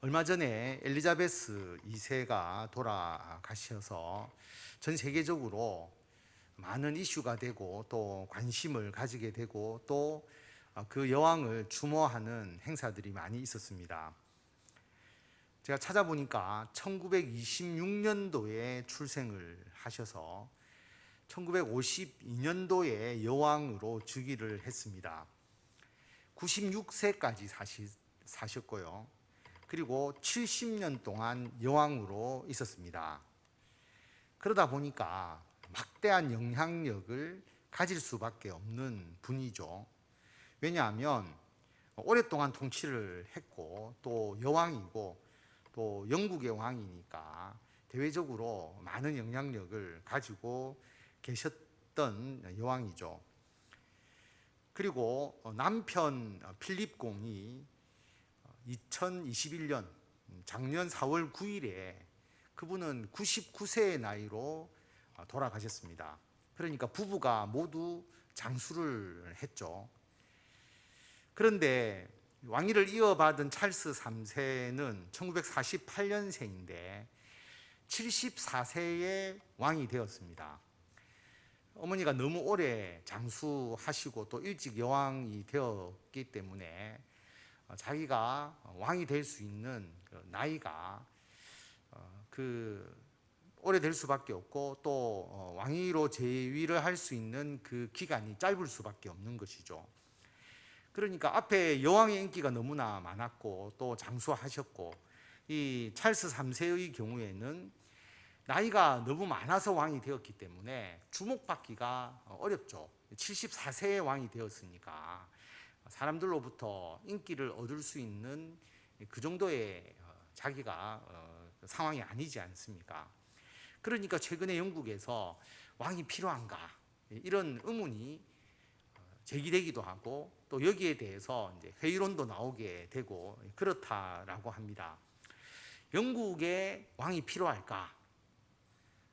얼마 전에 엘리자베스 2세가 돌아가셔서 전 세계적으로 많은 이슈가 되고 또 관심을 가지게 되고 또 그 여왕을 추모하는 행사들이 많이 있었습니다. 제가 찾아보니까 1926년도에 출생을 하셔서 1952년도에 여왕으로 즉위를 했습니다. 96세까지 사셨고요. 그리고 70년 동안 여왕으로 있었습니다. 그러다 보니까 막대한 영향력을 가질 수밖에 없는 분이죠. 왜냐하면 오랫동안 통치를 했고 또 여왕이고 또 영국의 왕이니까 대외적으로 많은 영향력을 가지고 계셨던 여왕이죠. 그리고 남편 필립 공이 2021년 작년 4월 9일에 그분은 99세의 나이로 돌아가셨습니다. 그러니까 부부가 모두 장수를 했죠. 그런데 왕위를 이어받은 찰스 3세는 1948년생인데 74세에 왕이 되었습니다. 어머니가 너무 오래 장수하시고 또 일찍 여왕이 되었기 때문에 자기가 왕이 될 수 있는 나이가 오래될 수밖에 없고 또 왕위로 재위를 할 수 있는 그 기간이 짧을 수밖에 없는 것이죠. 그러니까 앞에 여왕의 인기가 너무나 많았고 또 장수하셨고 이 찰스 3세의 경우에는 나이가 너무 많아서 왕이 되었기 때문에 주목받기가 어렵죠. 74세의 왕이 되었으니까 사람들로부터 인기를 얻을 수 있는 그 정도의 자기가 상황이 아니지 않습니까? 그러니까 최근에 영국에서 왕이 필요한가 이런 의문이 제기되기도 하고 또 여기에 대해서 이제 회의론도 나오게 되고 그렇다라고 합니다. 영국에 왕이 필요할까?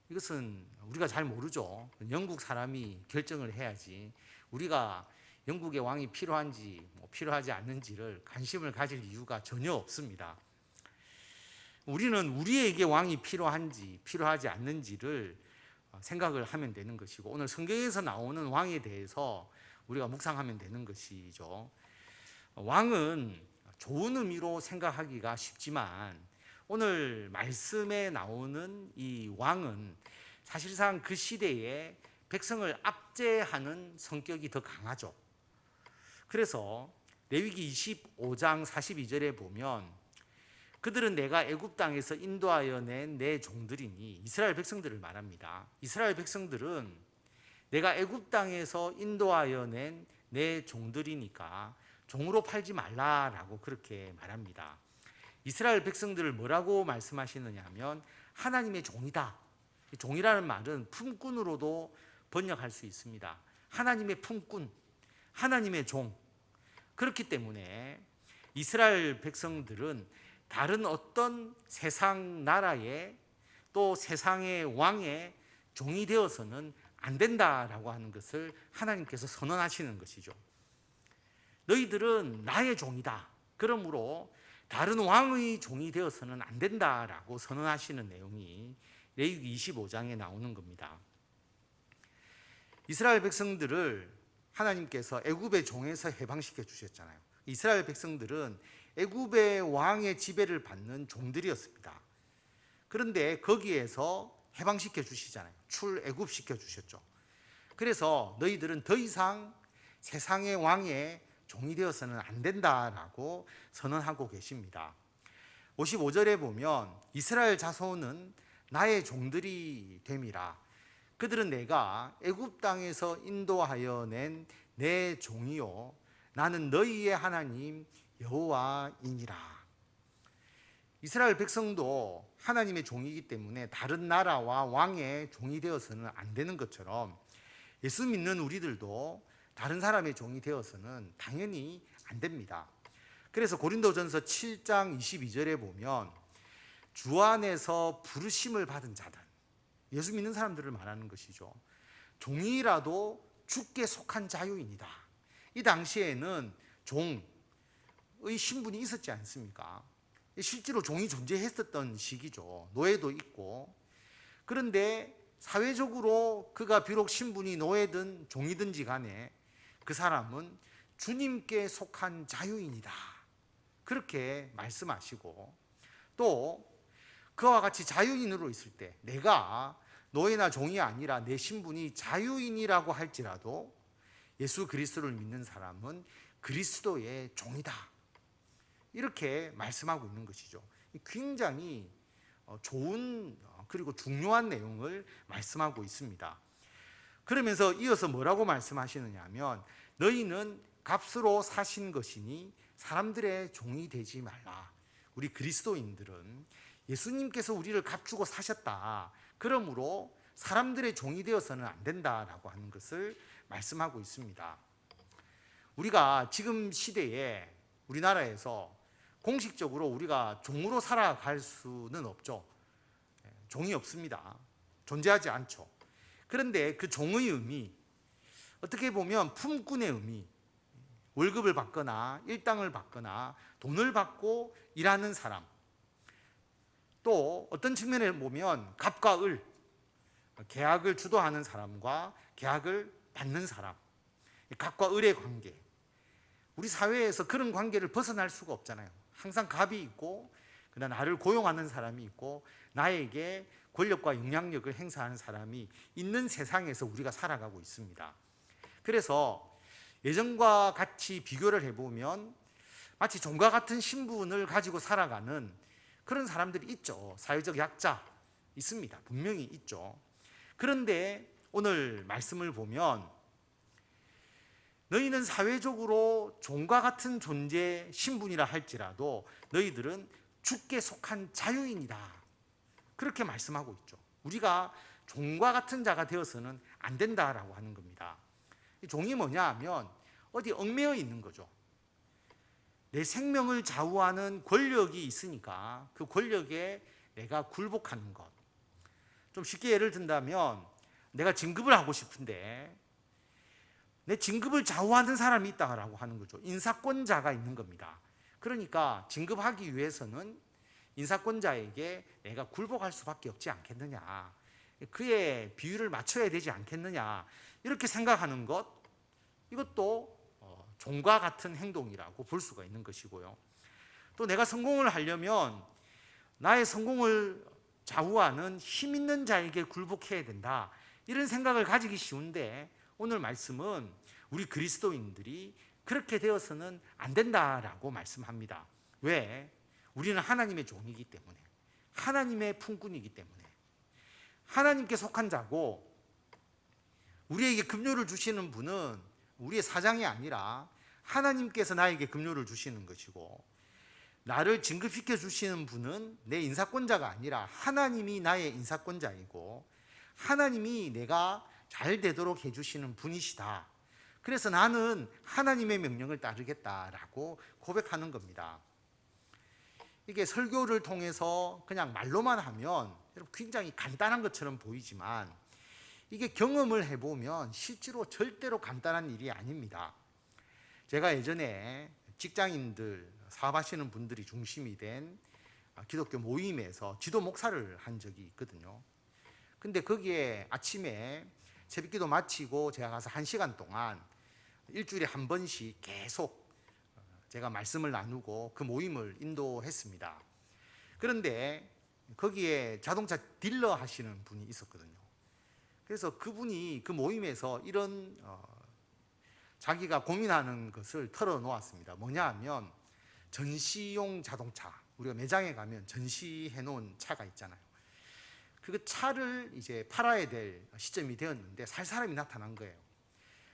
이것은 우리가 잘 모르죠. 영국 사람이 결정을 해야지 우리가 영국의 왕이 필요한지 필요하지 않는지를 관심을 가질 이유가 전혀 없습니다. 우리는 우리에게 왕이 필요한지 필요하지 않는지를 생각을 하면 되는 것이고 오늘 성경에서 나오는 왕에 대해서 우리가 묵상하면 되는 것이죠. 왕은 좋은 의미로 생각하기가 쉽지만 오늘 말씀에 나오는 이 왕은 사실상 그 시대에 백성을 압제하는 성격이 더 강하죠. 그래서 레위기 25장 42절에 보면 그들은 내가 애굽 땅에서 인도하여 낸 내 종들이니 이스라엘 백성들을 말합니다. 이스라엘 백성들은 내가 애굽 땅에서 인도하여 낸 내 종들이니까 종으로 팔지 말라라고 그렇게 말합니다. 이스라엘 백성들을 뭐라고 말씀하시느냐 하면 하나님의 종이다. 종이라는 말은 품꾼으로도 번역할 수 있습니다. 하나님의 품꾼, 하나님의 종. 그렇기 때문에 이스라엘 백성들은 다른 어떤 세상 나라의 또 세상의 왕의 종이 되어서는 안 된다라고 하는 것을 하나님께서 선언하시는 것이죠. 너희들은 나의 종이다. 그러므로 다른 왕의 종이 되어서는 안 된다라고 선언하시는 내용이 레위기 25장에 나오는 겁니다. 이스라엘 백성들을 하나님께서 애굽의 종에서 해방시켜 주셨잖아요. 이스라엘 백성들은 애굽의 왕의 지배를 받는 종들이었습니다. 그런데 거기에서 해방시켜 주시잖아요. 출애굽시켜 주셨죠. 그래서 너희들은 더 이상 세상의 왕의 종이 되어서는 안 된다라고 선언하고 계십니다. 55절에 보면 이스라엘 자손은 나의 종들이 됨이라. 그들은 내가 애굽 땅에서 인도하여 낸 내 종이요 나는 너희의 하나님 여호와이니라. 이스라엘 백성도 하나님의 종이기 때문에 다른 나라와 왕의 종이 되어서는 안 되는 것처럼 예수 믿는 우리들도 다른 사람의 종이 되어서는 당연히 안 됩니다. 그래서 고린도전서 7장 22절에 보면 주 안에서 부르심을 받은 자들, 예수 믿는 사람들을 말하는 것이죠. 종이라도 주께 속한 자유인이다. 이 당시에는 종의 신분이 있었지 않습니까? 실제로 종이 존재했었던 시기죠. 노예도 있고. 그런데 사회적으로 그가 비록 신분이 노예든 종이든지 간에 그 사람은 주님께 속한 자유인이다, 그렇게 말씀하시고, 또 그와 같이 자유인으로 있을 때 내가 노예나 종이 아니라 내 신분이 자유인이라고 할지라도 예수 그리스도를 믿는 사람은 그리스도의 종이다, 이렇게 말씀하고 있는 것이죠. 굉장히 좋은 그리고 중요한 내용을 말씀하고 있습니다. 그러면서 이어서 뭐라고 말씀하시느냐 하면, 너희는 값으로 사신 것이니 사람들의 종이 되지 말라. 우리 그리스도인들은 예수님께서 우리를 값주고 사셨다, 그러므로 사람들의 종이 되어서는 안 된다라고 하는 것을 말씀하고 있습니다. 우리가 지금 시대에 우리나라에서 공식적으로 우리가 종으로 살아갈 수는 없죠. 종이 없습니다. 존재하지 않죠. 그런데 그 종의 의미, 어떻게 보면 품꾼의 의미, 월급을 받거나 일당을 받거나 돈을 받고 일하는 사람, 또 어떤 측면에 보면 갑과 을, 계약을 주도하는 사람과 계약을 받는 사람, 갑과 을의 관계. 우리 사회에서 그런 관계를 벗어날 수가 없잖아요. 항상 갑이 있고, 그러나 나를 고용하는 사람이 있고, 나에게 권력과 영향력을 행사하는 사람이 있는 세상에서 우리가 살아가고 있습니다. 그래서 예전과 같이 비교를 해보면 마치 종과 같은 신분을 가지고 살아가는 그런 사람들이 있죠. 사회적 약자 있습니다. 분명히 있죠. 그런데 오늘 말씀을 보면, 너희는 사회적으로 종과 같은 존재 신분이라 할지라도 너희들은 주께 속한 자유인이다, 그렇게 말씀하고 있죠. 우리가 종과 같은 자가 되어서는 안 된다라고 하는 겁니다. 종이 뭐냐 하면 어디 얽매여 있는 거죠. 내 생명을 좌우하는 권력이 있으니까 그 권력에 내가 굴복하는 것. 좀 쉽게 예를 든다면, 내가 진급을 하고 싶은데 내 진급을 좌우하는 사람이 있다고 하는 거죠. 인사권자가 있는 겁니다. 그러니까 진급하기 위해서는 인사권자에게 내가 굴복할 수밖에 없지 않겠느냐, 그의 비율을 맞춰야 되지 않겠느냐, 이렇게 생각하는 것, 이것도 종과 같은 행동이라고 볼 수가 있는 것이고요. 또 내가 성공을 하려면 나의 성공을 좌우하는 힘 있는 자에게 굴복해야 된다, 이런 생각을 가지기 쉬운데, 오늘 말씀은 우리 그리스도인들이 그렇게 되어서는 안 된다라고 말씀합니다. 왜? 우리는 하나님의 종이기 때문에, 하나님의 품꾼이기 때문에, 하나님께 속한 자고, 우리에게 급료를 주시는 분은 우리의 사장이 아니라 하나님께서 나에게 급료를 주시는 것이고, 나를 진급시켜 주시는 분은 내 인사권자가 아니라 하나님이 나의 인사권자이고, 하나님이 내가 잘 되도록 해주시는 분이시다. 그래서 나는 하나님의 명령을 따르겠다라고 고백하는 겁니다. 이게 설교를 통해서 그냥 말로만 하면 굉장히 간단한 것처럼 보이지만, 이게 경험을 해보면 실제로 절대로 간단한 일이 아닙니다. 제가 예전에 직장인들, 사업하시는 분들이 중심이 된 기독교 모임에서 지도 목사를 한 적이 있거든요. 근데 거기에 아침에 새벽기도 마치고 제가 가서 1시간 동안 일주일에 한 번씩 계속 제가 말씀을 나누고 그 모임을 인도했습니다. 그런데 거기에 자동차 딜러 하시는 분이 있었거든요. 그래서 그분이 그 모임에서 이런 자기가 고민하는 것을 털어놓았습니다. 뭐냐 하면, 전시용 자동차, 우리가 매장에 가면 전시해 놓은 차가 있잖아요. 그 차를 이제 팔아야 될 시점이 되었는데 살 사람이 나타난 거예요.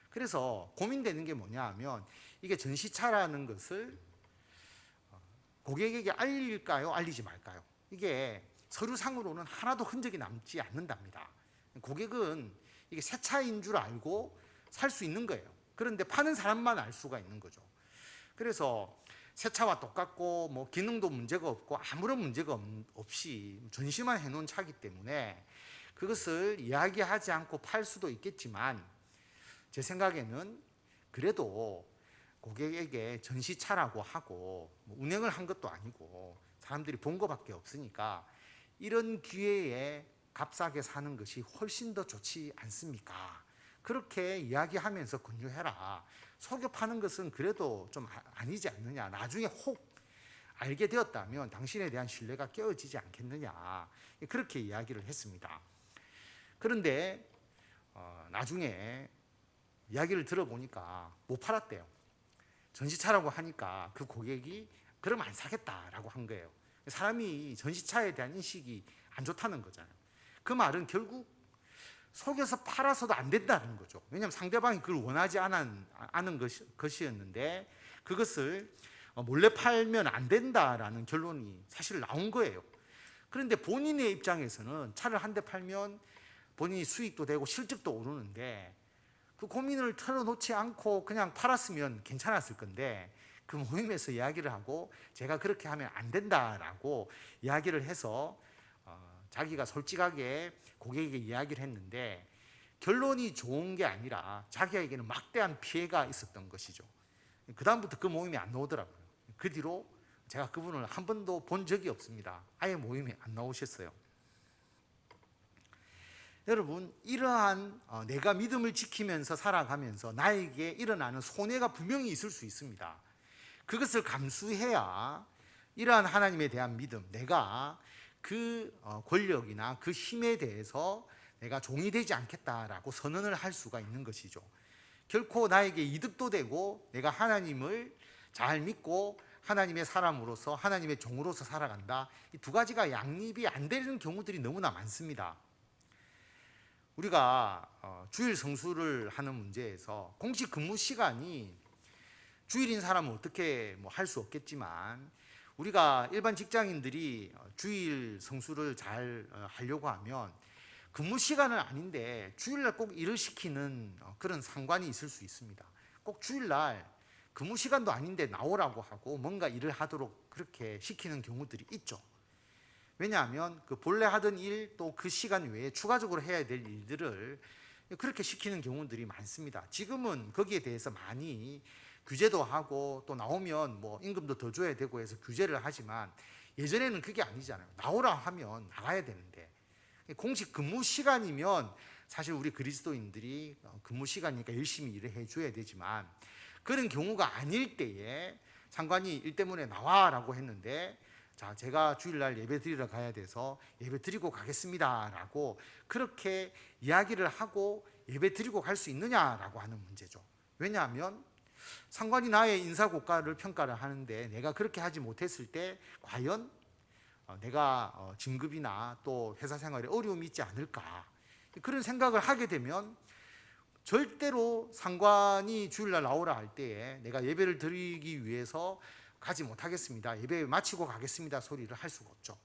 그래서 고민되는 게 뭐냐 하면, 이게 전시차라는 것을 고객에게 알릴까요, 알리지 말까요? 이게 서류상으로는 하나도 흔적이 남지 않는답니다. 고객은 이게 새 차인 줄 알고 살 수 있는 거예요. 그런데 파는 사람만 알 수가 있는 거죠. 그래서 새 차와 똑같고 뭐 기능도 문제가 없고 아무런 문제가 없이 전시만 해놓은 차기 때문에 그것을 이야기하지 않고 팔 수도 있겠지만, 제 생각에는 그래도 고객에게 전시차라고 하고 운행을 한 것도 아니고 사람들이 본 것밖에 없으니까 이런 기회에 값싸게 사는 것이 훨씬 더 좋지 않습니까? 그렇게 이야기하면서 권유해라. 속여 파는 것은 그래도 좀 아니지 않느냐. 나중에 혹 알게 되었다면 당신에 대한 신뢰가 깨어지지 않겠느냐. 그렇게 이야기를 했습니다. 그런데 나중에 이야기를 들어보니까 못 팔았대요. 전시차라고 하니까 그 고객이 그럼 안 사겠다라고 한 거예요. 사람이 전시차에 대한 인식이 안 좋다는 거잖아요. 그 말은 결국 속여서 팔아서도 안 된다는 거죠. 왜냐하면 상대방이 그걸 원하지 않은 것이었는데 그것을 몰래 팔면 안 된다라는 결론이 사실 나온 거예요. 그런데 본인의 입장에서는 차를 한 대 팔면 본인이 수익도 되고 실적도 오르는데 그 고민을 털어놓지 않고 그냥 팔았으면 괜찮았을 건데 그 모임에서 이야기를 하고 제가 그렇게 하면 안 된다라고 이야기를 해서 자기가 솔직하게 고객에게 이야기를 했는데 결론이 좋은 게 아니라 자기에게는 막대한 피해가 있었던 것이죠. 그 다음부터 그 모임이 안 나오더라고요. 그 뒤로 제가 그분을 한 번도 본 적이 없습니다. 아예 모임에 안 나오셨어요. 여러분, 이러한 내가 믿음을 지키면서 살아가면서 나에게 일어나는 손해가 분명히 있을 수 있습니다. 그것을 감수해야 이러한 하나님에 대한 믿음, 내가 그 권력이나 그 힘에 대해서 내가 종이 되지 않겠다라고 선언을 할 수가 있는 것이죠. 결코 나에게 이득도 되고 내가 하나님을 잘 믿고 하나님의 사람으로서 하나님의 종으로서 살아간다. 이 두 가지가 양립이 안 되는 경우들이 너무나 많습니다. 우리가 주일 성수를 하는 문제에서 공식 근무 시간이 주일인 사람은 어떻게 할 수 없겠지만 우리가 일반 직장인들이 주일 성수를 잘 하려고 하면 근무 시간은 아닌데 주일날 꼭 일을 시키는 그런 상관이 있을 수 있습니다. 꼭 주일날 근무 시간도 아닌데 나오라고 하고 뭔가 일을 하도록 그렇게 시키는 경우들이 있죠. 왜냐하면 그 본래 하던 일 또 그 시간 외에 추가적으로 해야 될 일들을 그렇게 시키는 경우들이 많습니다. 지금은 거기에 대해서 많이 규제도 하고 또 나오면 임금도 더 줘야 되고 해서 규제를 하지만 예전에는 그게 아니잖아요. 나오라 하면 나가야 되는데 공식 근무 시간이면 사실 우리 그리스도인들이 근무 시간이니까 열심히 일을 해줘야 되지만 그런 경우가 아닐 때에 상관이 일 때문에 나와라고 했는데 자, 제가 주일날 예배 드리러 가야 돼서 예배 드리고 가겠습니다 라고 그렇게 이야기를 하고 예배 드리고 갈 수 있느냐라고 하는 문제죠. 왜냐하면 상관이 나의 인사고과를 평가를 하는데 내가 그렇게 하지 못했을 때 과연 내가 진급이나 또 회사 생활에 어려움이 있지 않을까 그런 생각을 하게 되면 절대로 상관이 주일날 나오라 할 때에 내가 예배를 드리기 위해서 가지 못하겠습니다. 예배 마치고 가겠습니다. 소리를 할 수가 없죠.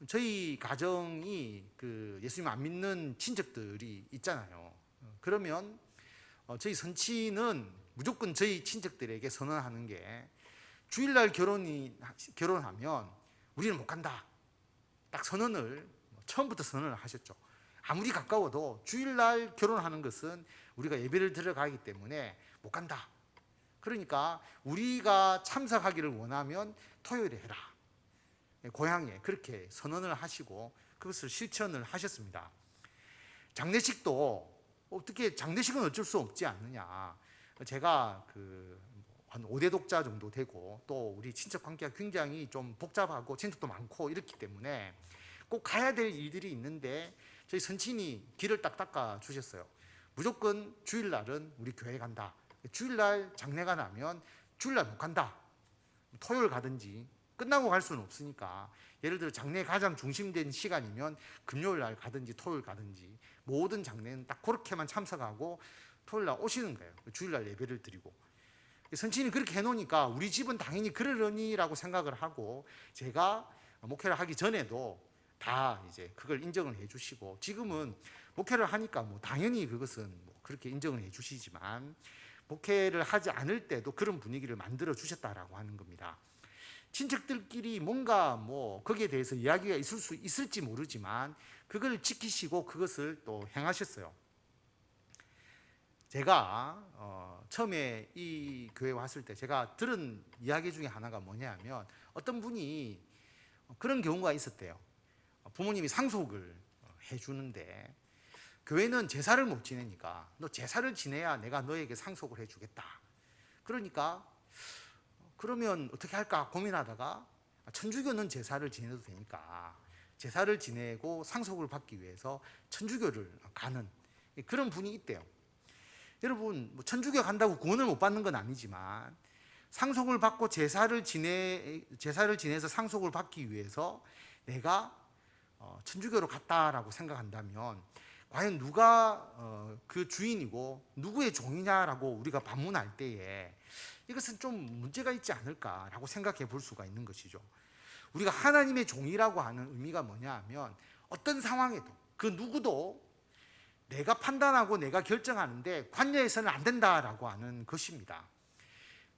저희 가정이 그 예수님 안 믿는 친척들이 있잖아요. 그러면 저희 선치는 무조건 저희 친척들에게 선언하는 게 주일날 결혼하면 우리는 못 간다. 딱 선언을 처음부터 선언을 하셨죠. 아무리 가까워도 주일날 결혼하는 것은 우리가 예배를 들어가기 때문에 못 간다. 그러니까 우리가 참석하기를 원하면 토요일에 해라. 고향에 그렇게 선언을 하시고 그것을 실천을 하셨습니다. 장례식도 어떻게 장례식은 어쩔 수 없지 않느냐. 제가 한 5대 독자 정도 되고 또 우리 친척 관계가 굉장히 좀 복잡하고 친척도 많고 이렇기 때문에 꼭 가야 될 일들이 있는데 저희 선친이 길을 딱 닦아 주셨어요. 무조건 주일날은 우리 교회 간다. 주일날 장례가 나면 주일날 못 간다. 토요일 가든지 끝나고 갈 수는 없으니까 예를 들어 장례 가장 중심된 시간이면 금요일날 가든지 토요일 가든지 모든 장례는 딱 그렇게만 참석하고 토요일날 오시는 거예요. 주일날 예배를 드리고 선친이 그렇게 해놓으니까 우리 집은 당연히 그러려니라고 생각을 하고 제가 목회를 하기 전에도 다 이제 그걸 인정을 해주시고 지금은 목회를 하니까 당연히 그것은 그렇게 인정을 해주시지만 목회를 하지 않을 때도 그런 분위기를 만들어 주셨다라고 하는 겁니다. 친척들끼리 뭔가 거기에 대해서 이야기가 있을 수 있을지 모르지만 그걸 지키시고 그것을 또 행하셨어요. 제가 처음에 이 교회 왔을 때 제가 들은 이야기 중에 하나가 뭐냐면 어떤 분이 그런 경우가 있었대요. 부모님이 상속을 해주는데 교회는 제사를 못 지내니까 너 제사를 지내야 내가 너에게 상속을 해주겠다. 그러니까 그러면 어떻게 할까 고민하다가 천주교는 제사를 지내도 되니까 제사를 지내고 상속을 받기 위해서 천주교를 가는 그런 분이 있대요. 여러분 뭐 천주교 간다고 구원을 못 받는 건 아니지만 상속을 받고 제사를 지내서 상속을 받기 위해서 내가 천주교로 갔다라고 생각한다면 과연 누가 그 주인이고 누구의 종이냐라고 우리가 반문할 때에 이것은 좀 문제가 있지 않을까라고 생각해 볼 수가 있는 것이죠. 우리가 하나님의 종이라고 하는 의미가 뭐냐 하면 어떤 상황에도 그 누구도 내가 판단하고 내가 결정하는데 관여해서는 안 된다라고 하는 것입니다.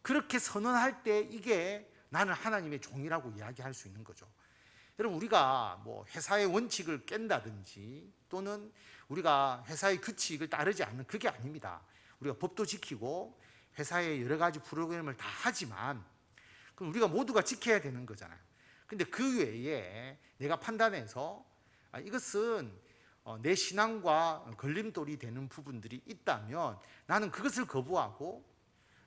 그렇게 선언할 때 이게 나는 하나님의 종이라고 이야기할 수 있는 거죠. 여러분 우리가 뭐 회사의 원칙을 깬다든지 또는 우리가 회사의 규칙을 따르지 않는 그게 아닙니다. 우리가 법도 지키고 회사의 여러 가지 프로그램을 다 하지만 그럼 우리가 모두가 지켜야 되는 거잖아요. 근데 그 외에 내가 판단해서 이것은 내 신앙과 걸림돌이 되는 부분들이 있다면 나는 그것을 거부하고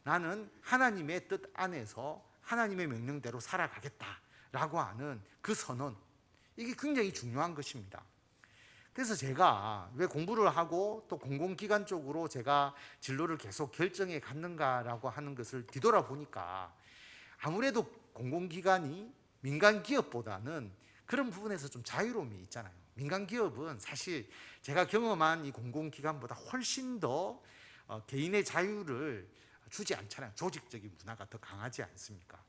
나는 하나님의 뜻 안에서 하나님의 명령대로 살아가겠다라고 하는 그 선언, 이게 굉장히 중요한 것입니다. 그래서 제가 왜 공부를 하고 또 공공기관 쪽으로 제가 진로를 계속 결정해 갔는가라고 하는 것을 뒤돌아보니까 아무래도 공공기관이 민간기업보다는 그런 부분에서 좀 자유로움이 있잖아요. 민간기업은 사실 제가 경험한 이 공공기관보다 훨씬 더 개인의 자유를 주지 않잖아요. 조직적인 문화가 더 강하지 않습니까?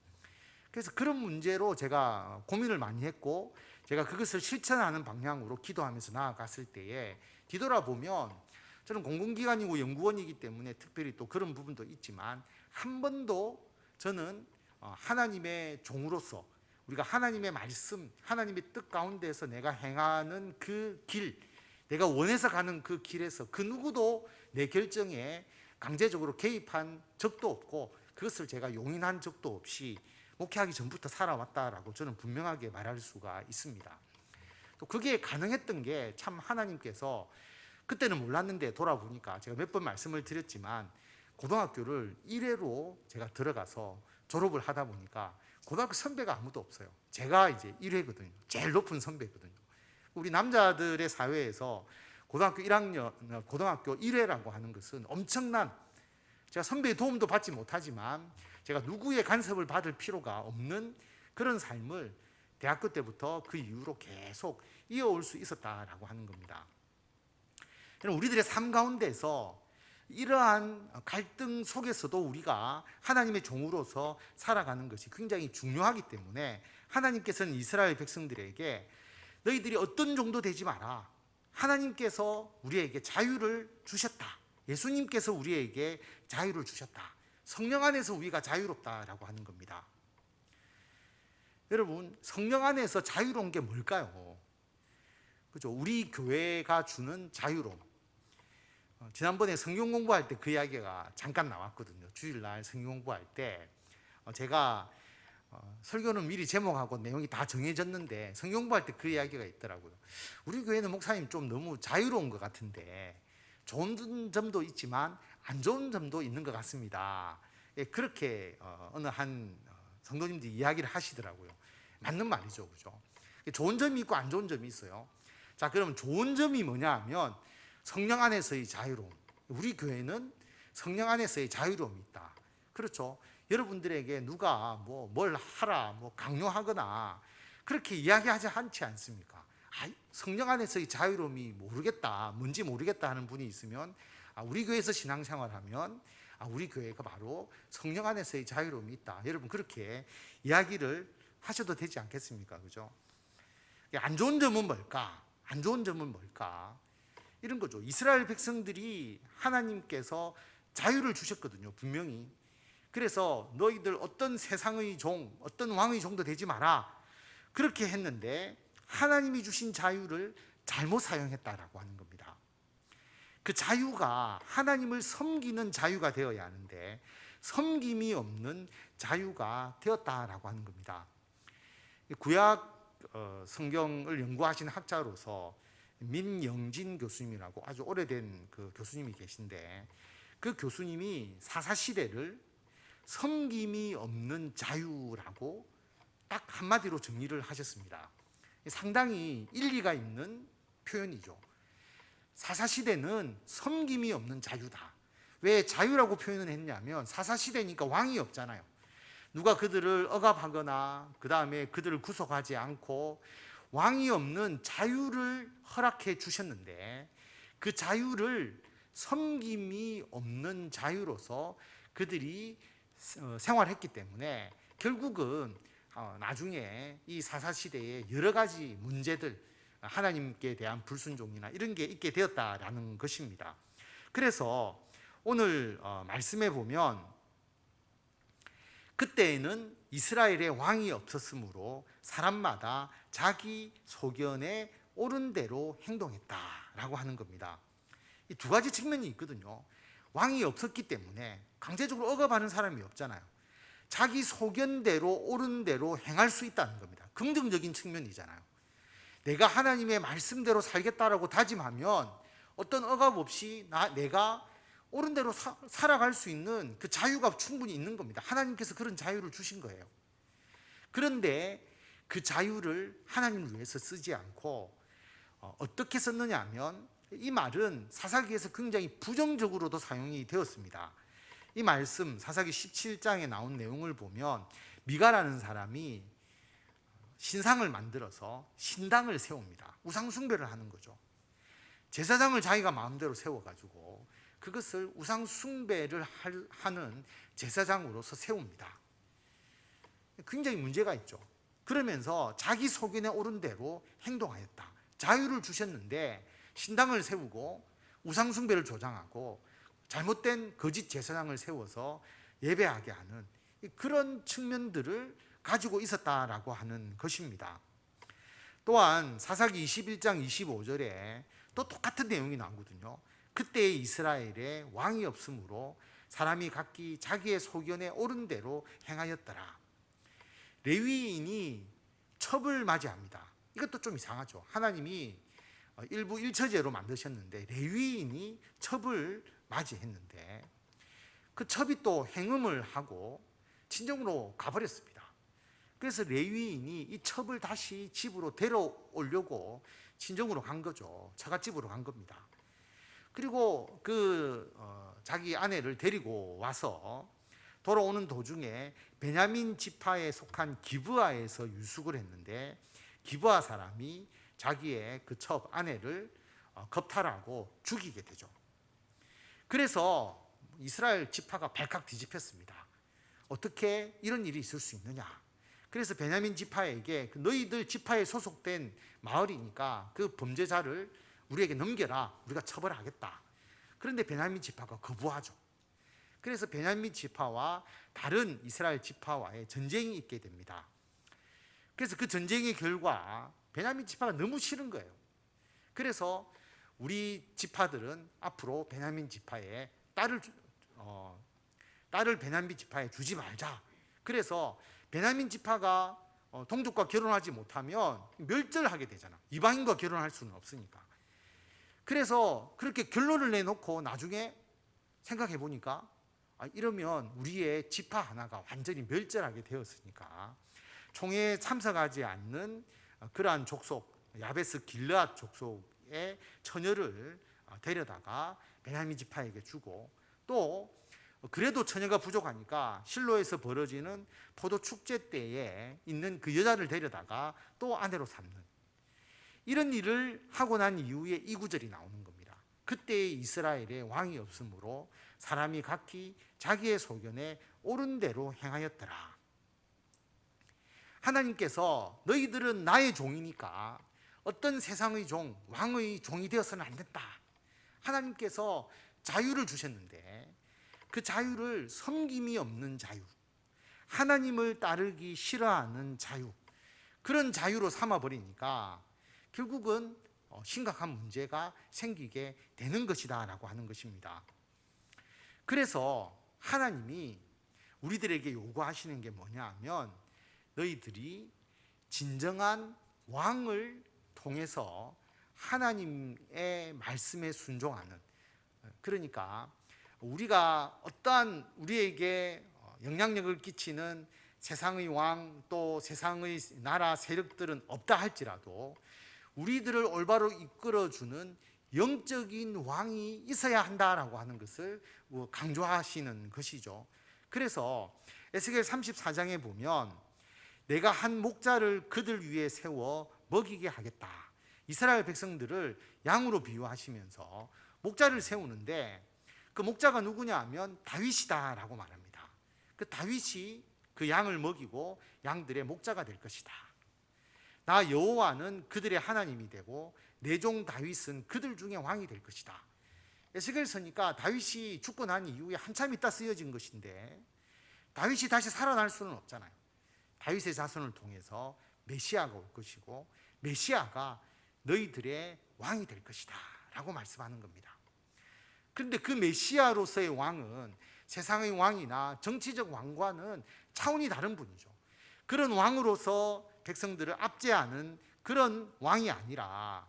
그래서 그런 문제로 제가 고민을 많이 했고 제가 그것을 실천하는 방향으로 기도하면서 나아갔을 때에 뒤돌아보면 저는 공공기관이고 연구원이기 때문에 특별히 또 그런 부분도 있지만 한 번도 저는 하나님의 종으로서 우리가 하나님의 말씀, 하나님의 뜻 가운데서 내가 행하는 그 길, 내가 원해서 가는 그 길에서 그 누구도 내 결정에 강제적으로 개입한 적도 없고 그것을 제가 용인한 적도 없이 목회하기 전부터 살아왔다라고 저는 분명하게 말할 수가 있습니다. 또 그게 가능했던 게 참 하나님께서 그때는 몰랐는데 돌아보니까 제가 몇 번 말씀을 드렸지만 고등학교를 1회로 제가 들어가서 졸업을 하다 보니까 고등학교 선배가 아무도 없어요. 제가 이제 1회거든요. 제일 높은 선배거든요. 우리 남자들의 사회에서 고등학교 1학년, 고등학교 1회라고 하는 것은 엄청난, 제가 선배의 도움도 받지 못하지만 제가 누구의 간섭을 받을 필요가 없는 그런 삶을 대학교 때부터 그 이후로 계속 이어올 수 있었다라고 하는 겁니다. 우리들의 삶 가운데서 이러한 갈등 속에서도 우리가 하나님의 종으로서 살아가는 것이 굉장히 중요하기 때문에 하나님께서는 이스라엘 백성들에게 너희들이 어떤 종도 되지 마라. 하나님께서 우리에게 자유를 주셨다. 예수님께서 우리에게 자유를 주셨다. 성령 안에서 우리가 자유롭다라고 하는 겁니다. 여러분, 성령 안에서 자유로운 게 뭘까요? 그죠? 우리 교회가 주는 자유로움. 지난번에 성경 공부할 때 그 이야기가 잠깐 나왔거든요. 주일날 성경 공부할 때 제가 설교는 미리 제목하고 내용이 다 정해졌는데 성경 공부할 때 그 이야기가 있더라고요. 우리 교회는 목사님 좀 너무 자유로운 것 같은데 좋은 점도 있지만 안 좋은 점도 있는 것 같습니다. 그렇게 어느 한 성도님들이 이야기를 하시더라고요. 맞는 말이죠, 그죠? 좋은 점이 있고 안 좋은 점이 있어요. 자, 그럼 좋은 점이 뭐냐 하면 성령 안에서의 자유로움. 우리 교회는 성령 안에서의 자유로움이 있다. 그렇죠? 여러분들에게 누가 뭘 하라, 강요하거나 그렇게 이야기하지 않지 않습니까? 성령 안에서의 자유로움이 모르겠다, 뭔지 모르겠다 하는 분이 있으면 우리 교회에서 신앙생활하면 우리 교회가 바로 성령 안에서의 자유로움이 있다. 여러분 그렇게 이야기를 하셔도 되지 않겠습니까? 그죠? 안 좋은 점은 뭘까? 안 좋은 점은 뭘까? 이런 거죠. 이스라엘 백성들이 하나님께서 자유를 주셨거든요. 분명히. 그래서 너희들 어떤 세상의 종, 어떤 왕의 종도 되지 마라. 그렇게 했는데 하나님이 주신 자유를 잘못 사용했다라고 하는 겁니다. 그 자유가 하나님을 섬기는 자유가 되어야 하는데 섬김이 없는 자유가 되었다라고 하는 겁니다. 구약 성경을 연구하신 학자로서 민영진 교수님이라고 아주 오래된 그 교수님이 계신데, 그 교수님이 사사시대를 섬김이 없는 자유라고 딱 한마디로 정리를 하셨습니다. 상당히 일리가 있는 표현이죠. 사사시대는 섬김이 없는 자유다. 왜 자유라고 표현을 했냐면 사사시대니까 왕이 없잖아요. 누가 그들을 억압하거나 그 다음에 그들을 구속하지 않고 왕이 없는 자유를 허락해 주셨는데, 그 자유를 섬김이 없는 자유로서 그들이 생활했기 때문에 결국은 나중에 이 사사시대에 여러 가지 문제들, 하나님께 대한 불순종이나 이런 게 있게 되었다라는 것입니다. 그래서 오늘 말씀에 보면 그때에는 이스라엘의 왕이 없었으므로 사람마다 자기 소견에 옳은 대로 행동했다라고 하는 겁니다. 이 두 가지 측면이 있거든요. 왕이 없었기 때문에 강제적으로 억압하는 사람이 없잖아요. 자기 소견대로 옳은 대로 행할 수 있다는 겁니다. 긍정적인 측면이잖아요. 내가 하나님의 말씀대로 살겠다라고 다짐하면 어떤 억압 없이 내가 옳은 대로 살아갈 수 있는 그 자유가 충분히 있는 겁니다. 하나님께서 그런 자유를 주신 거예요. 그런데 그 자유를 하나님을 위해서 쓰지 않고 어떻게 썼느냐 하면, 이 말은 사사기에서 굉장히 부정적으로도 사용이 되었습니다. 이 말씀 사사기 17장에 나온 내용을 보면 미가라는 사람이 신상을 만들어서 신당을 세웁니다. 우상 숭배를 하는 거죠. 제사장을 자기가 마음대로 세워가지고 그것을 우상 숭배를 하는 제사장으로서 세웁니다. 굉장히 문제가 있죠. 그러면서 자기 소견에 옳은 대로 행동하였다. 자유를 주셨는데 신당을 세우고 우상 숭배를 조장하고 잘못된 거짓 제사장을 세워서 예배하게 하는 그런 측면들을 가지고 있었다라고 하는 것입니다. 또한 사사기 21장 25절에 또 똑같은 내용이 나오거든요. 그때 이스라엘에 왕이 없으므로 사람이 각기 자기의 소견에 옳은 대로 행하였더라. 레위인이 첩을 맞이합니다. 이것도 좀 이상하죠. 하나님이 일부 일처제로 만드셨는데 레위인이 첩을 맞이했는데 그 첩이 또 행음을 하고 친정으로 가버렸습니다. 그래서 레위인이 이 첩을 다시 집으로 데려오려고 친정으로 간 거죠. 처갓집으로 간 겁니다. 그리고 자기 아내를 데리고 와서 돌아오는 도중에 베냐민 지파에 속한 기브아에서 유숙을 했는데, 기브아 사람이 자기의 그 첩 아내를 겁탈하고 죽이게 되죠. 그래서 이스라엘 지파가 발칵 뒤집혔습니다. 어떻게 이런 일이 있을 수 있느냐. 그래서 베냐민 지파에게 너희들 지파에 소속된 마을이니까 그 범죄자를 우리에게 넘겨라. 우리가 처벌하겠다. 그런데 베냐민 지파가 거부하죠. 그래서 베냐민 지파와 다른 이스라엘 지파와의 전쟁이 있게 됩니다. 그래서 그 전쟁의 결과 베냐민 지파가 너무 싫은 거예요. 그래서 우리 지파들은 앞으로 베냐민 지파에 딸을 베냐민 지파에 주지 말자. 그래서 베냐민 지파가 동족과 결혼하지 못하면 멸절하게 되잖아. 이방인과 결혼할 수는 없으니까. 그래서 그렇게 결론을 내놓고 나중에 생각해 보니까 이러면 우리의 지파 하나가 완전히 멸절하게 되었으니까 총회에 참석하지 않는 그러한 족속, 야베스 길르앗 족속의 처녀를 데려다가 베냐민 지파에게 주고, 또 그래도 처녀가 부족하니까 실로에서 벌어지는 포도 축제 때에 있는 그 여자를 데려다가 또 아내로 삼는, 이런 일을 하고 난 이후에 이 구절이 나오는 겁니다. 그때 이스라엘에 왕이 없으므로 사람이 각기 자기의 소견에 옳은 대로 행하였더라. 하나님께서 너희들은 나의 종이니까 어떤 세상의 종, 왕의 종이 되어서는 안 된다. 하나님께서 자유를 주셨는데 그 자유를 섬김이 없는 자유, 하나님을 따르기 싫어하는 자유, 그런 자유로 삼아버리니까 결국은 심각한 문제가 생기게 되는 것이다 라고 하는 것입니다. 그래서 하나님이 우리들에게 요구하시는 게 뭐냐 하면 너희들이 진정한 왕을 통해서 하나님의 말씀에 순종하는, 그러니까 우리가 어떠한 우리에게 영향력을 끼치는 세상의 왕 또 세상의 나라 세력들은 없다 할지라도 우리들을 올바로 이끌어주는 영적인 왕이 있어야 한다라고 하는 것을 강조하시는 것이죠. 그래서 에스겔 34장에 보면 내가 한 목자를 그들 위에 세워 먹이게 하겠다. 이스라엘 백성들을 양으로 비유하시면서 목자를 세우는데 그 목자가 누구냐 하면 다윗이다 라고 말합니다. 그 다윗이 그 양을 먹이고 양들의 목자가 될 것이다. 나 여호와는 그들의 하나님이 되고 내 종 다윗은 그들 중에 왕이 될 것이다. 에스겔서니까 다윗이 죽고 난 이후에 한참 있다 쓰여진 것인데 다윗이 다시 살아날 수는 없잖아요. 다윗의 자손을 통해서 메시아가 올 것이고 메시아가 너희들의 왕이 될 것이다 라고 말씀하는 겁니다. 그런데 그 메시아로서의 왕은 세상의 왕이나 정치적 왕과는 차원이 다른 분이죠. 그런 왕으로서 백성들을 압제하는 그런 왕이 아니라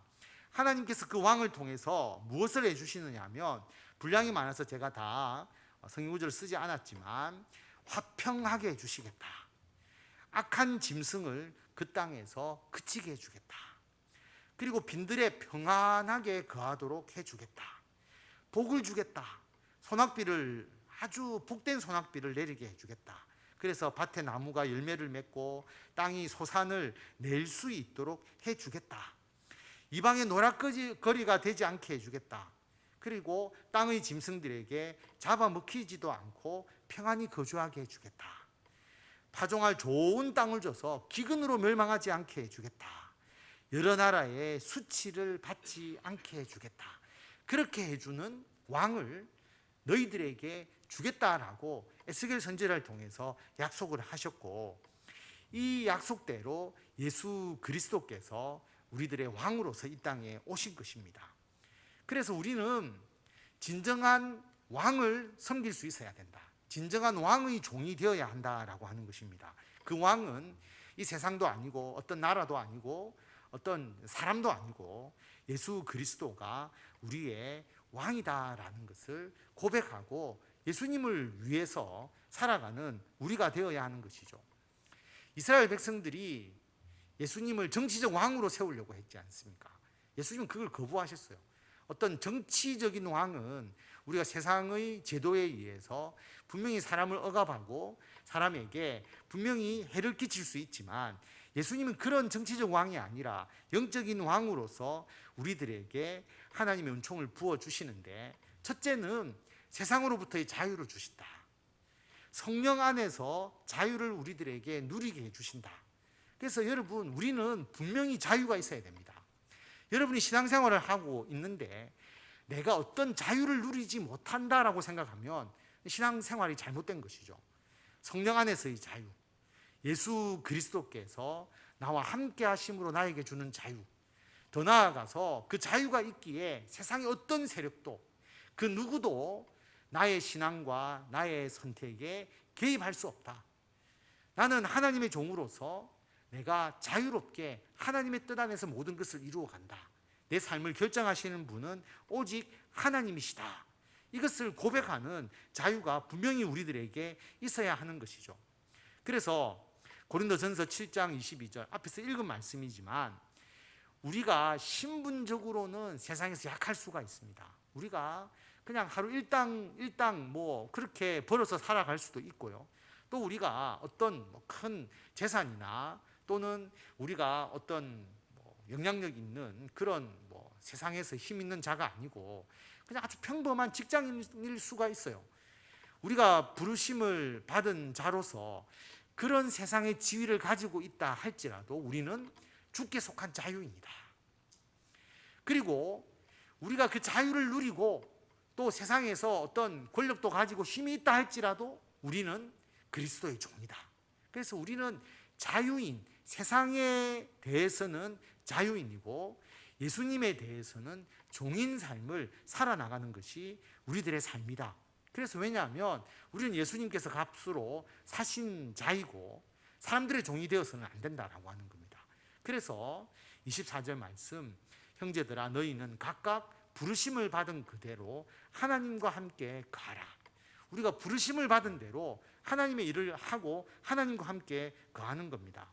하나님께서 그 왕을 통해서 무엇을 해주시느냐 하면, 분량이 많아서 제가 다 성경구절을 쓰지 않았지만 화평하게 해주시겠다. 악한 짐승을 그 땅에서 그치게 해주겠다. 그리고 빈들에 평안하게 거하도록 해주겠다. 복을 주겠다. 소낙비를, 아주 복된 소낙비를 내리게 해주겠다. 그래서 밭에 나무가 열매를 맺고 땅이 소산을 낼 수 있도록 해주겠다. 이방의 노락거리가 되지 않게 해주겠다. 그리고 땅의 짐승들에게 잡아먹히지도 않고 평안히 거주하게 해주겠다. 파종할 좋은 땅을 줘서 기근으로 멸망하지 않게 해주겠다. 여러 나라의 수치를 받지 않게 해주겠다. 그렇게 해주는 왕을 너희들에게 주겠다라고 에스겔 선지자를 통해서 약속을 하셨고, 이 약속대로 예수 그리스도께서 우리들의 왕으로서 이 땅에 오신 것입니다. 그래서 우리는 진정한 왕을 섬길 수 있어야 된다. 진정한 왕의 종이 되어야 한다라고 하는 것입니다. 그 왕은 이 세상도 아니고 어떤 나라도 아니고 어떤 사람도 아니고 예수 그리스도가 우리의 왕이다라는 것을 고백하고 예수님을 위해서 살아가는 우리가 되어야 하는 것이죠. 이스라엘 백성들이 예수님을 정치적 왕으로 세우려고 했지 않습니까? 예수님은 그걸 거부하셨어요. 어떤 정치적인 왕은 우리가 세상의 제도에 의해서 분명히 사람을 억압하고 사람에게 분명히 해를 끼칠 수 있지만, 예수님은 그런 정치적 왕이 아니라 영적인 왕으로서 우리들에게 하나님의 은총을 부어주시는데, 첫째는 세상으로부터의 자유를 주신다. 성령 안에서 자유를 우리들에게 누리게 해주신다. 그래서 여러분, 우리는 분명히 자유가 있어야 됩니다. 여러분이 신앙생활을 하고 있는데 내가 어떤 자유를 누리지 못한다라고 생각하면 신앙생활이 잘못된 것이죠. 성령 안에서의 자유, 예수 그리스도께서 나와 함께 하심으로 나에게 주는 자유, 더 나아가서 그 자유가 있기에 세상의 어떤 세력도 그 누구도 나의 신앙과 나의 선택에 개입할 수 없다. 나는 하나님의 종으로서 내가 자유롭게 하나님의 뜻 안에서 모든 것을 이루어 간다. 내 삶을 결정하시는 분은 오직 하나님이시다. 이것을 고백하는 자유가 분명히 우리들에게 있어야 하는 것이죠. 그래서 고린도전서 7장 22절 앞에서 읽은 말씀이지만, 우리가 신분적으로는 세상에서 약할 수가 있습니다. 우리가 그냥 하루 일당 뭐 그렇게 벌어서 살아갈 수도 있고요. 또 우리가 어떤 큰 재산이나 또는 우리가 어떤 영향력 있는 그런 세상에서 힘 있는 자가 아니고 그냥 아주 평범한 직장인일 수가 있어요. 우리가 부르심을 받은 자로서 그런 세상의 지위를 가지고 있다 할지라도 우리는 주께 속한 자유입니다. 그리고 우리가 그 자유를 누리고 또 세상에서 어떤 권력도 가지고 힘이 있다 할지라도 우리는 그리스도의 종이다. 그래서 우리는 자유인, 세상에 대해서는 자유인이고 예수님에 대해서는 종인 삶을 살아나가는 것이 우리들의 삶이다. 그래서 왜냐하면 우리는 예수님께서 값으로 사신 자이고 사람들의 종이 되어서는 안 된다라고 하는 겁니다. 그래서 24절 말씀, 형제들아 너희는 각각 부르심을 받은 그대로 하나님과 함께 가라. 우리가 부르심을 받은 대로 하나님의 일을 하고 하나님과 함께 거하는 겁니다.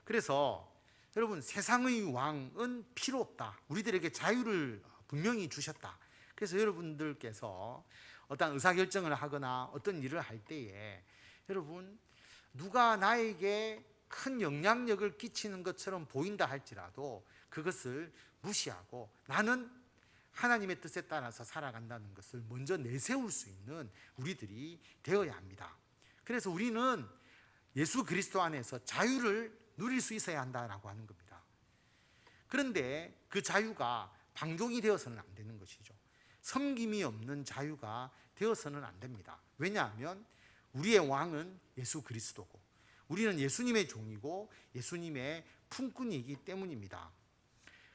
그래서 여러분, 세상의 왕은 필요 없다. 우리들에게 자유를 분명히 주셨다. 그래서 여러분들께서 어떤 의사결정을 하거나 어떤 일을 할 때에 여러분, 누가 나에게 큰 영향력을 끼치는 것처럼 보인다 할지라도 그것을 무시하고 나는 하나님의 뜻에 따라서 살아간다는 것을 먼저 내세울 수 있는 우리들이 되어야 합니다. 그래서 우리는 예수 그리스도 안에서 자유를 누릴 수 있어야 한다라고 하는 겁니다. 그런데 그 자유가 방종이 되어서는 안 되는 것이죠. 섬김이 없는 자유가 되어서는 안 됩니다. 왜냐하면 우리의 왕은 예수 그리스도고 우리는 예수님의 종이고 예수님의 품꾼이기 때문입니다.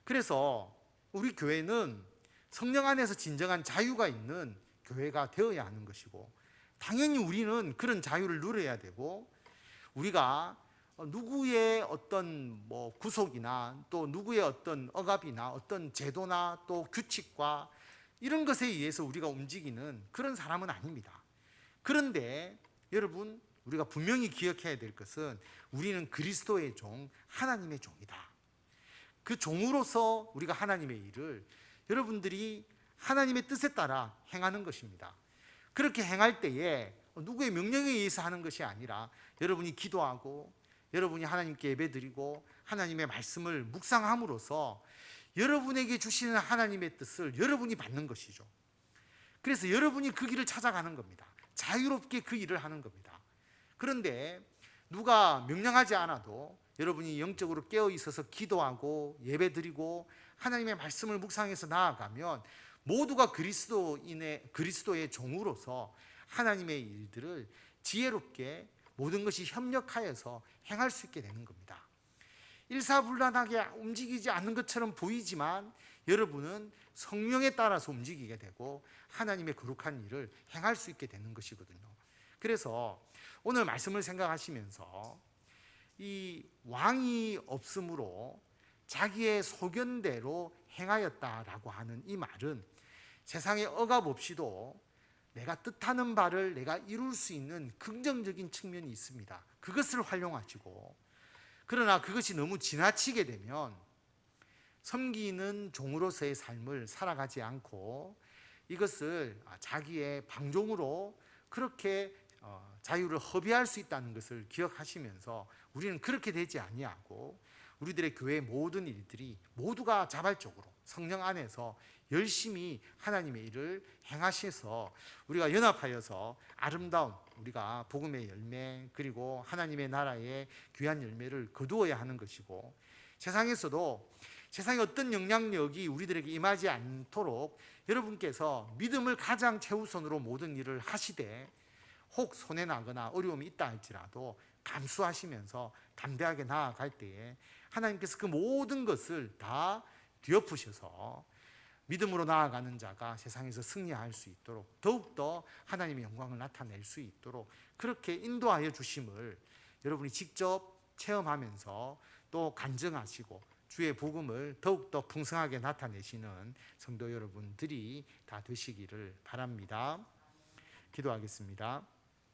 그래서 우리 교회는 성령 안에서 진정한 자유가 있는 교회가 되어야 하는 것이고, 당연히 우리는 그런 자유를 누려야 되고, 우리가 누구의 어떤 구속이나 또 누구의 어떤 억압이나 어떤 제도나 또 규칙과 이런 것에 의해서 우리가 움직이는 그런 사람은 아닙니다. 그런데 여러분, 우리가 분명히 기억해야 될 것은 우리는 그리스도의 종, 하나님의 종이다. 그 종으로서 우리가 하나님의 일을 여러분들이 하나님의 뜻에 따라 행하는 것입니다. 그렇게 행할 때에 누구의 명령에 의해서 하는 것이 아니라 여러분이 기도하고 여러분이 하나님께 예배드리고 하나님의 말씀을 묵상함으로써 여러분에게 주시는 하나님의 뜻을 여러분이 받는 것이죠. 그래서 여러분이 그 길을 찾아가는 겁니다. 자유롭게 그 일을 하는 겁니다. 그런데 누가 명령하지 않아도 여러분이 영적으로 깨어 있어서 기도하고 예배드리고 하나님의 말씀을 묵상해서 나아가면 모두가 그리스도의 종으로서 하나님의 일들을 지혜롭게 모든 것이 협력하여서 행할 수 있게 되는 겁니다. 일사불란하게 움직이지 않는 것처럼 보이지만 여러분은 성령에 따라서 움직이게 되고 하나님의 거룩한 일을 행할 수 있게 되는 것이거든요. 그래서 오늘 말씀을 생각하시면서 이 왕이 없으므로 자기의 소견대로 행하였다라고 하는 이 말은 세상에 억압 없이도 내가 뜻하는 바를 내가 이룰 수 있는 긍정적인 측면이 있습니다. 그것을 활용하시고, 그러나 그것이 너무 지나치게 되면 섬기는 종으로서의 삶을 살아가지 않고 이것을 자기의 방종으로 그렇게 자유를 허비할 수 있다는 것을 기억하시면서 우리는 그렇게 되지 아니하고 우리들의 교회의 모든 일들이 모두가 자발적으로 성령 안에서 열심히 하나님의 일을 행하셔서 우리가 연합하여서 아름다운 우리가 복음의 열매 그리고 하나님의 나라의 귀한 열매를 거두어야 하는 것이고, 세상에서도 세상의 어떤 영향력이 우리들에게 임하지 않도록 여러분께서 믿음을 가장 최우선으로 모든 일을 하시되 혹 손해 나거나 어려움이 있다 할지라도 감수하시면서 담대하게 나아갈 때에 하나님께서 그 모든 것을 다 뒤엎으셔서 믿음으로 나아가는 자가 세상에서 승리할 수 있도록 더욱더 하나님의 영광을 나타낼 수 있도록 그렇게 인도하여 주심을 여러분이 직접 체험하면서 또 간증하시고 주의 복음을 더욱더 풍성하게 나타내시는 성도 여러분들이 다 되시기를 바랍니다. 기도하겠습니다.